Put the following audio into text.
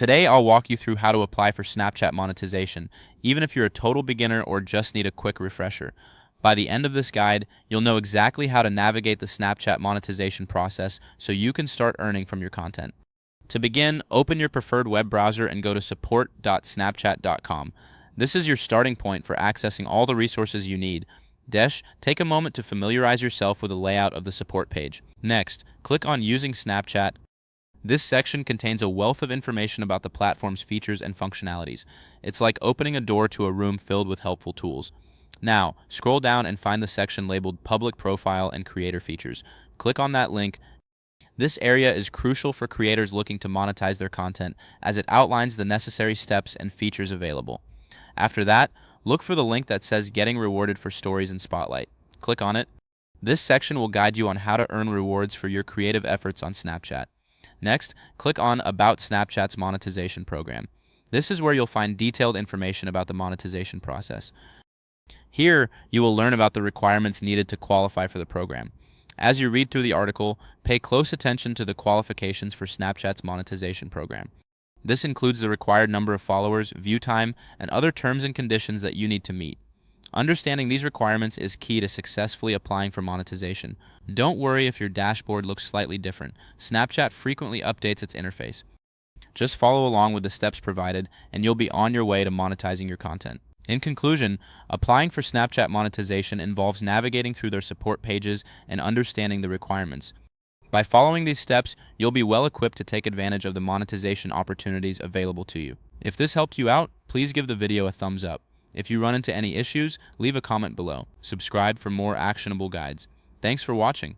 Today, I'll walk you through how to apply for Snapchat monetization, even if you're a total beginner or just need a quick refresher. By the end of this guide, you'll know exactly how to navigate the Snapchat monetization process so you can start earning from your content. To begin, open your preferred web browser and go to support.snapchat.com. This is your starting point for accessing all the resources you need. Take a moment to familiarize yourself with the layout of the support page. Next, click on Using Snapchat. This section contains a wealth of information about the platform's features and functionalities. It's like opening a door to a room filled with helpful tools. Now, scroll down and find the section labeled Public Profile and Creator Features. Click on that link. This area is crucial for creators looking to monetize their content, as it outlines the necessary steps and features available. After that, look for the link that says Getting Rewarded for Stories in Spotlight. Click on it. This section will guide you on how to earn rewards for your creative efforts on Snapchat. Next, click on About Snapchat's monetization program. This is where you'll find detailed information about the monetization process. Here, you will learn about the requirements needed to qualify for the program. As you read through the article, pay close attention to the qualifications for Snapchat's monetization program. This includes the required number of followers, view time, and other terms and conditions that you need to meet. Understanding these requirements is key to successfully applying for monetization. Don't worry if your dashboard looks slightly different. Snapchat frequently updates its interface. Just follow along with the steps provided, and you'll be on your way to monetizing your content. In conclusion, applying for Snapchat monetization involves navigating through their support pages and understanding the requirements. By following these steps, you'll be well equipped to take advantage of the monetization opportunities available to you. If this helped you out, please give the video a thumbs up. If you run into any issues, leave a comment below. Subscribe for more actionable guides. Thanks for watching.